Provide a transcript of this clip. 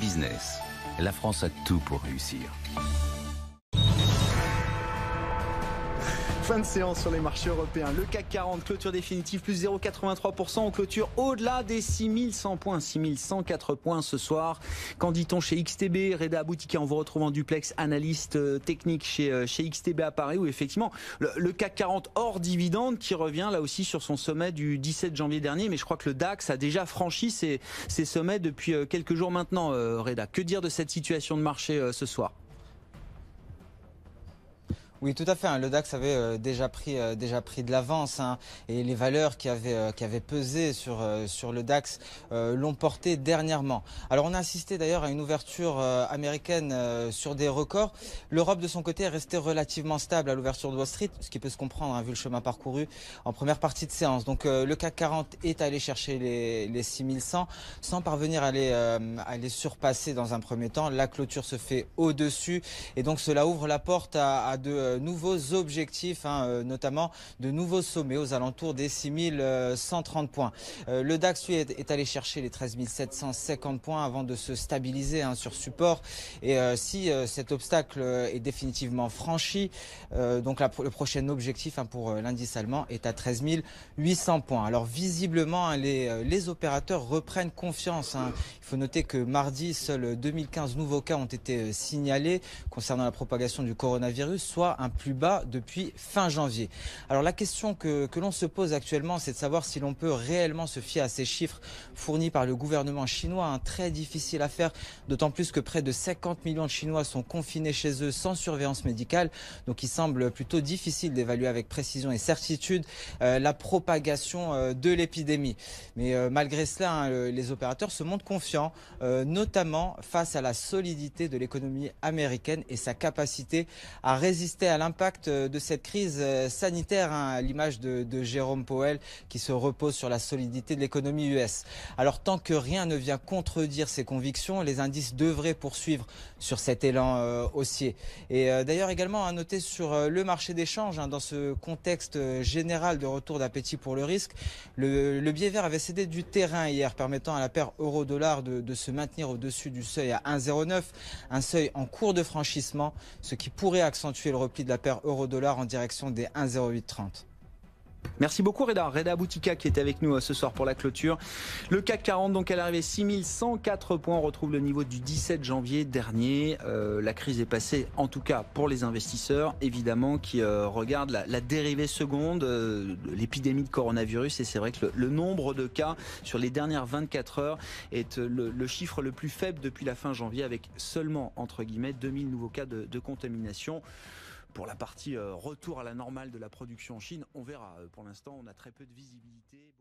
Business. La France a tout pour réussir. Fin de séance sur les marchés européens. Le CAC 40, clôture définitive, plus 0,83%. On clôture au-delà des 6100 points, 6104 points ce soir. Qu'en dit-on chez XTB? Reda Boutika, on vous retrouve en duplex, analyste technique chez XTB à Paris, où effectivement le CAC 40 hors dividende qui revient là aussi sur son sommet du 17 janvier dernier. Mais je crois que le DAX a déjà franchi ses sommets depuis quelques jours maintenant, Reda. Que dire de cette situation de marché ce soir? Oui, tout à fait. Le DAX avait déjà pris de l'avance, et les valeurs qui avaient pesé sur le DAX l'ont porté dernièrement. Alors, on a assisté d'ailleurs à une ouverture américaine sur des records. L'Europe, de son côté, est restée relativement stable à l'ouverture de Wall Street, ce qui peut se comprendre vu le chemin parcouru en première partie de séance. Donc, le CAC 40 est allé chercher les 6100 sans parvenir à les surpasser dans un premier temps. La clôture se fait au-dessus et donc cela ouvre la porte à de nouveaux objectifs, notamment de nouveaux sommets aux alentours des 6130 points. Le DAX, lui, est allé chercher les 13 750 points avant de se stabiliser sur support. Et si cet obstacle est définitivement franchi, donc le prochain objectif pour l'indice allemand est à 13 800 points. Alors visiblement, les opérateurs reprennent confiance. Il faut noter que mardi, seuls 2015 nouveaux cas ont été signalés concernant la propagation du coronavirus, soit un plus bas depuis fin janvier. Alors la question que l'on se pose actuellement, c'est de savoir si l'on peut réellement se fier à ces chiffres fournis par le gouvernement chinois. Très difficile à faire, d'autant plus que près de 50 millions de Chinois sont confinés chez eux sans surveillance médicale. Donc il semble plutôt difficile d'évaluer avec précision et certitude la propagation de l'épidémie. Mais malgré cela, les opérateurs se montrent confiants, notamment face à la solidité de l'économie américaine et sa capacité à résister à l'impact de cette crise sanitaire, à l'image de Jérôme Powell qui se repose sur la solidité de l'économie US. Alors tant que rien ne vient contredire ces convictions, les indices devraient poursuivre sur cet élan haussier. Et d'ailleurs également à noter sur le marché des changes, dans ce contexte général de retour d'appétit pour le risque, le biais vert avait cédé du terrain hier, permettant à la paire euro-dollar de se maintenir au-dessus du seuil à 1,09, un seuil en cours de franchissement, ce qui pourrait accentuer le repli de la paire euro-dollar en direction des 1,0830. Merci beaucoup Reda Boutika qui était avec nous ce soir pour la clôture. Le CAC 40 donc à l'arrivée 6104 points, on retrouve le niveau du 17 janvier dernier. La crise est passée, en tout cas pour les investisseurs évidemment, qui regardent la dérivée seconde de l'épidémie de coronavirus. Et c'est vrai que le nombre de cas sur les dernières 24 heures est le chiffre le plus faible depuis la fin janvier, avec seulement entre guillemets 2000 nouveaux cas de contamination. Pour la partie retour à la normale de la production en Chine, on verra. Pour l'instant, on a très peu de visibilité.